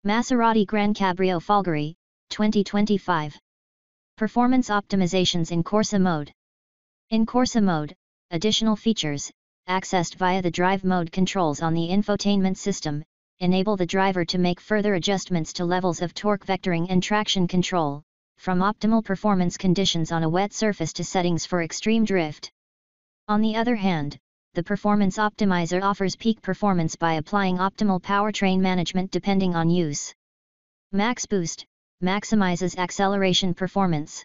Maserati GranCabrio Folgore, 2025. Performance optimizations in Corsa mode. In Corsa mode, additional features, accessed via the drive mode controls on the infotainment system, enable the driver to make further adjustments to levels of torque vectoring and traction control, from optimal performance conditions on a wet surface to settings for extreme drift. On the other hand, the Performance Optimizer offers peak performance by applying optimal powertrain management depending on use. Max Boost maximizes acceleration performance.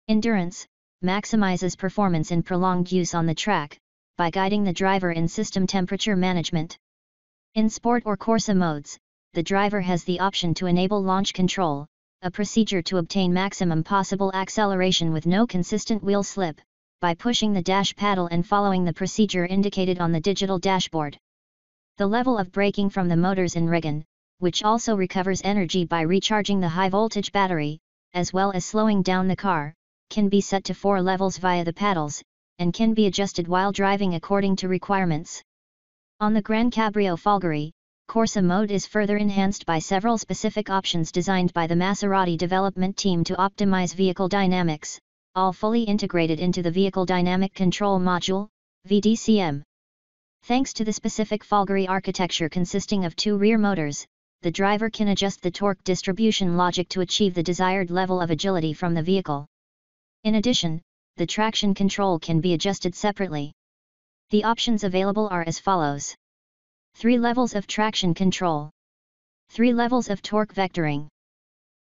Endurance maximizes performance in prolonged use on the track, by guiding the driver in system temperature management. In Sport or Corsa modes, the driver has the option to enable launch control, a procedure to obtain maximum possible acceleration with no consistent wheel slip, by pushing the dash paddle and following the procedure indicated on the digital dashboard. The level of braking from the motors in Regen, which also recovers energy by recharging the high-voltage battery, as well as slowing down the car, can be set to 4 levels via the paddles, and can be adjusted while driving according to requirements. On the GranCabrio Folgore, Corsa mode is further enhanced by several specific options designed by the Maserati development team to optimize vehicle dynamics, all fully integrated into the Vehicle Dynamic Control Module, VDCM. Thanks to the specific Folgore architecture consisting of 2 rear motors, the driver can adjust the torque distribution logic to achieve the desired level of agility from the vehicle. In addition, the traction control can be adjusted separately. The options available are as follows. 3 levels of traction control. 3 levels of torque vectoring.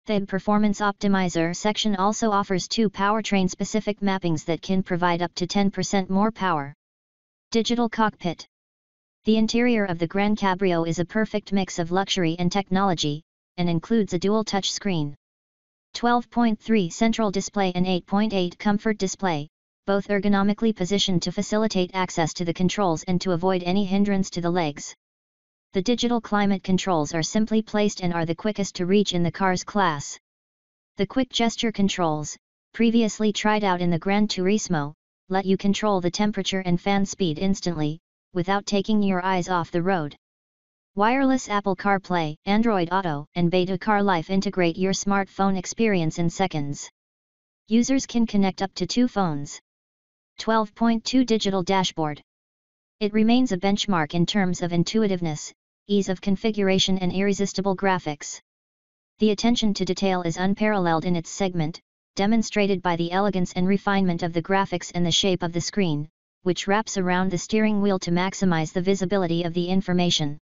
The Performance Optimizer section also offers 2 powertrain-specific mappings that can provide up to 10% more power. Digital cockpit. The interior of the GranCabrio is a perfect mix of luxury and technology, and includes a dual touch screen, 12.3 central display and 8.8 comfort display, both ergonomically positioned to facilitate access to the controls and to avoid any hindrance to the legs. The digital climate controls are simply placed and are the quickest to reach in the car's class. The quick gesture controls, previously tried out in the Gran Turismo, let you control the temperature and fan speed instantly, without taking your eyes off the road. Wireless Apple CarPlay, Android Auto, and Beta Car Life integrate your smartphone experience in seconds. Users can connect up to 2 phones. 12.2 digital dashboard. It remains a benchmark in terms of intuitiveness, ease of configuration and irresistible graphics. The attention to detail is unparalleled in its segment, demonstrated by the elegance and refinement of the graphics and the shape of the screen, which wraps around the steering wheel to maximize the visibility of the information.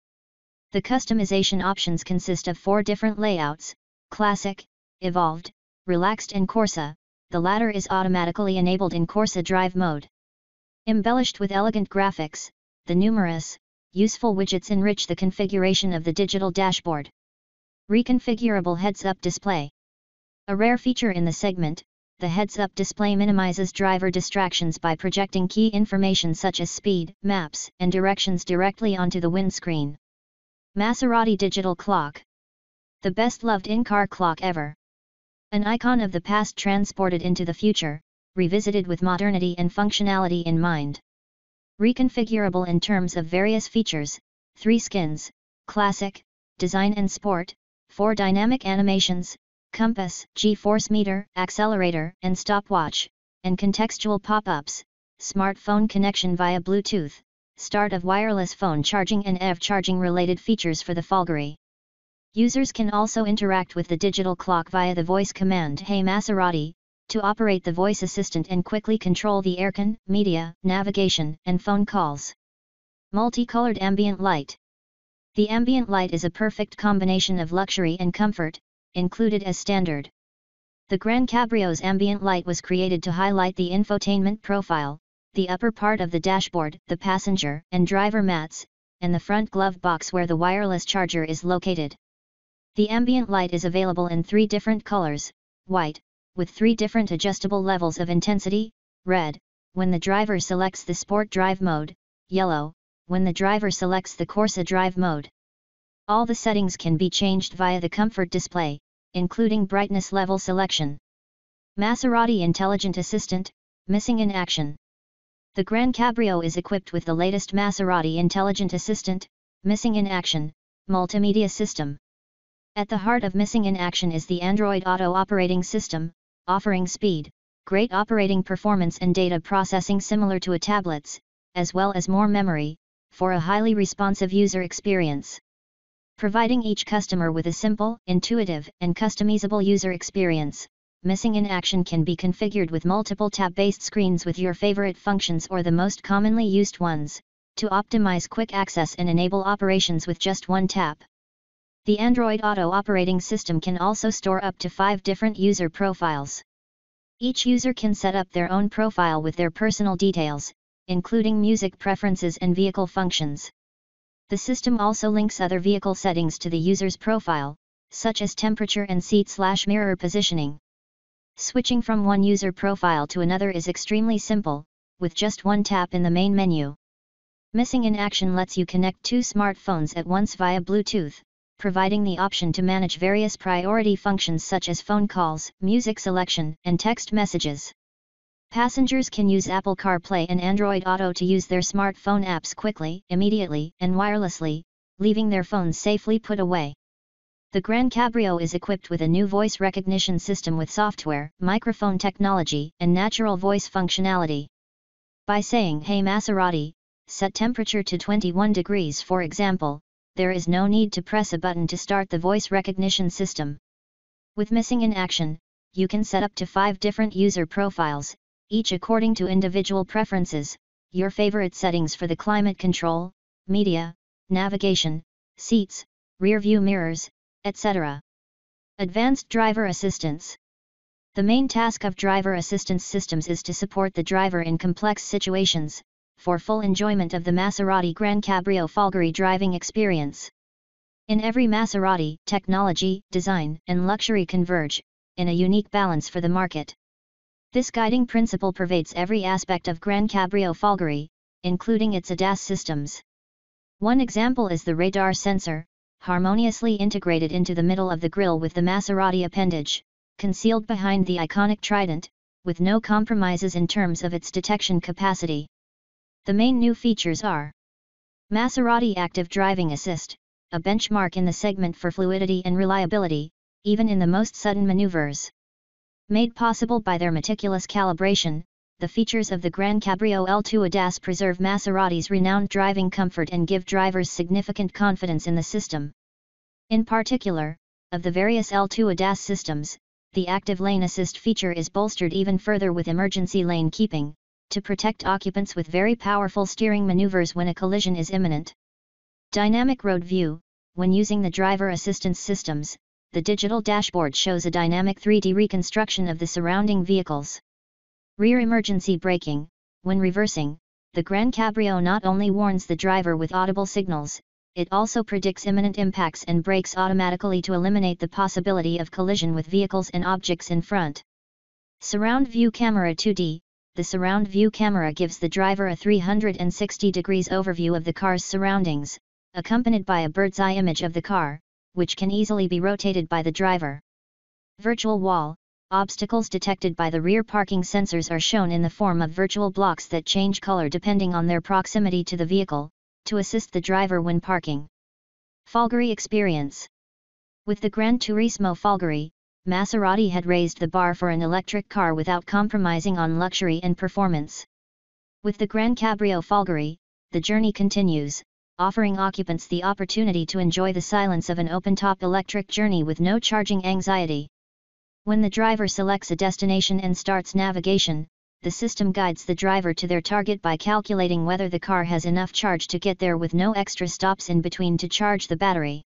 The customization options consist of 4 different layouts: Classic, Evolved, Relaxed and Corsa. The latter is automatically enabled in Corsa Drive mode. Embellished with elegant graphics, the numerous, useful widgets enrich the configuration of the digital dashboard. Reconfigurable heads-up display. A rare feature in the segment, the heads-up display minimizes driver distractions by projecting key information such as speed, maps, and directions directly onto the windscreen. Maserati Digital Clock. The best-loved in-car clock ever. An icon of the past transported into the future, revisited with modernity and functionality in mind. Reconfigurable in terms of various features: 3 skins, Classic, Design and Sport, 4 dynamic animations, compass, G-force meter, accelerator, and stopwatch, and contextual pop-ups, smartphone connection via Bluetooth, start of wireless phone charging and EV charging related features for the Folgore. Users can also interact with the digital clock via the voice command "Hey Maserati," to operate the voice assistant and quickly control the aircon, media, navigation, and phone calls. Multicolored ambient light. The ambient light is a perfect combination of luxury and comfort, included as standard. The GranCabrio's ambient light was created to highlight the infotainment profile, the upper part of the dashboard, the passenger and driver mats, and the front glove box where the wireless charger is located. The ambient light is available in 3 different colors: white, with 3 different adjustable levels of intensity; red, when the driver selects the Sport Drive mode; yellow, when the driver selects the Corsa Drive mode. All the settings can be changed via the comfort display, including brightness level selection. Maserati Intelligent Assistant, missing in action. The GranCabrio is equipped with the latest Maserati Intelligent Assistant, missing in action, multimedia system. At the heart of Missing in Action is the Android Auto operating system, offering speed, great operating performance and data processing similar to a tablet's, as well as more memory, for a highly responsive user experience. Providing each customer with a simple, intuitive, and customizable user experience, Missing in Action can be configured with multiple tab-based screens with your favorite functions or the most commonly used ones, to optimize quick access and enable operations with just one tap. The Android Auto operating system can also store up to 5 different user profiles. Each user can set up their own profile with their personal details, including music preferences and vehicle functions. The system also links other vehicle settings to the user's profile, such as temperature and seat/mirror positioning. Switching from one user profile to another is extremely simple, with just one tap in the main menu. Missing in Action lets you connect 2 smartphones at once via Bluetooth, providing the option to manage various priority functions such as phone calls, music selection, and text messages. Passengers can use Apple CarPlay and Android Auto to use their smartphone apps quickly, immediately, and wirelessly, leaving their phones safely put away. The GranCabrio is equipped with a new voice recognition system with software, microphone technology, and natural voice functionality. By saying "Hey Maserati, set temperature to 21 degrees" for example, there is no need to press a button to start the voice recognition system. With Missing in Action, you can set up to 5 different user profiles, each according to individual preferences, your favorite settings for the climate control, media, navigation, seats, rear view mirrors, etc. Advanced driver assistance. The main task of driver assistance systems is to support the driver in complex situations, for full enjoyment of the Maserati GranCabrio Folgore driving experience. In every Maserati, technology, design, and luxury converge, in a unique balance for the market. This guiding principle pervades every aspect of GranCabrio Folgore, including its ADAS systems. One example is the radar sensor, harmoniously integrated into the middle of the grille with the Maserati appendage, concealed behind the iconic trident, with no compromises in terms of its detection capacity. The main new features are Maserati Active Driving Assist, a benchmark in the segment for fluidity and reliability, even in the most sudden maneuvers. Made possible by their meticulous calibration, the features of the GranCabrio L2 ADAS preserve Maserati's renowned driving comfort and give drivers significant confidence in the system. In particular, of the various L2 ADAS systems, the Active Lane Assist feature is bolstered even further with emergency lane keeping, to protect occupants with very powerful steering maneuvers when a collision is imminent. Dynamic Road View. When using the driver assistance systems, the digital dashboard shows a dynamic 3D reconstruction of the surrounding vehicles. Rear emergency braking. When reversing, the GranCabrio not only warns the driver with audible signals, it also predicts imminent impacts and brakes automatically to eliminate the possibility of collision with vehicles and objects in front. Surround View Camera 2D. The surround view camera gives the driver a 360 degrees overview of the car's surroundings, accompanied by a bird's eye image of the car, which can easily be rotated by the driver. Virtual Wall. Obstacles detected by the rear parking sensors are shown in the form of virtual blocks that change color depending on their proximity to the vehicle, to assist the driver when parking. Folgore Experience. With the Gran Turismo Folgore, Maserati had raised the bar for an electric car without compromising on luxury and performance. With the GranCabrio Folgore, the journey continues, offering occupants the opportunity to enjoy the silence of an open-top electric journey with no charging anxiety. When the driver selects a destination and starts navigation, the system guides the driver to their target by calculating whether the car has enough charge to get there with no extra stops in between to charge the battery.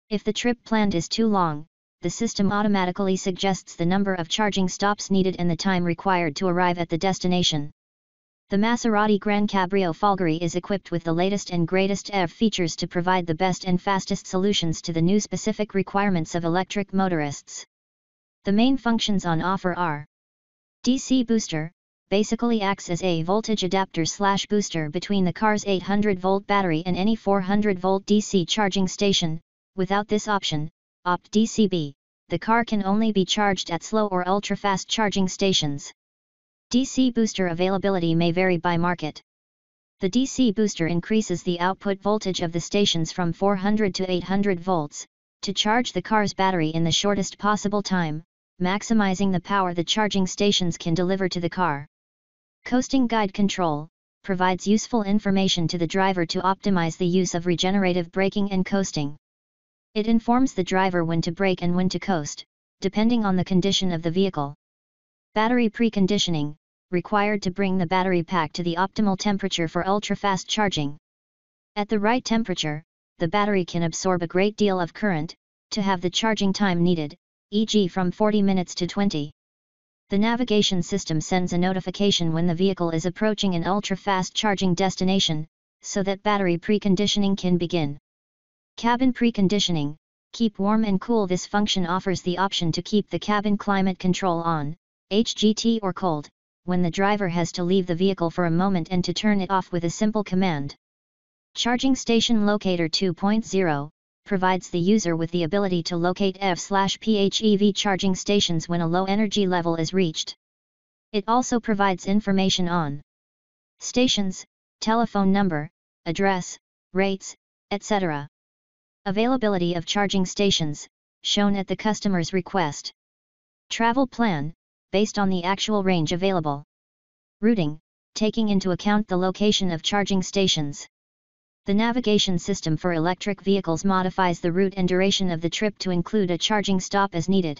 If the trip planned is too long, the system automatically suggests the number of charging stops needed and the time required to arrive at the destination. The Maserati GranCabrio Folgore is equipped with the latest and greatest EV features to provide the best and fastest solutions to the new specific requirements of electric motorists. The main functions on offer are DC booster, basically acts as a voltage adapter/booster between the car's 800-volt battery and any 400-volt DC charging station. Without this option, Opt DCB, the car can only be charged at slow or ultra-fast charging stations. DC booster availability may vary by market. The DC booster increases the output voltage of the stations from 400 to 800 volts, to charge the car's battery in the shortest possible time, maximizing the power the charging stations can deliver to the car. Coasting Guide Control provides useful information to the driver to optimize the use of regenerative braking and coasting. It informs the driver when to brake and when to coast, depending on the condition of the vehicle. Battery preconditioning, required to bring the battery pack to the optimal temperature for ultra-fast charging. At the right temperature, the battery can absorb a great deal of current, to have the charging time needed, e.g. from 40 minutes to 20. The navigation system sends a notification when the vehicle is approaching an ultra-fast charging destination, so that battery preconditioning can begin. Cabin preconditioning, keep warm and cool. This function offers the option to keep the cabin climate control on, HGT or cold, when the driver has to leave the vehicle for a moment and to turn it off with a simple command. Charging Station Locator 2.0 provides the user with the ability to locate F/PHEV charging stations when a low energy level is reached. It also provides information on stations, telephone number, address, rates, etc. Availability of charging stations, shown at the customer's request. Travel plan, based on the actual range available. Routing, taking into account the location of charging stations. The navigation system for electric vehicles modifies the route and duration of the trip to include a charging stop as needed.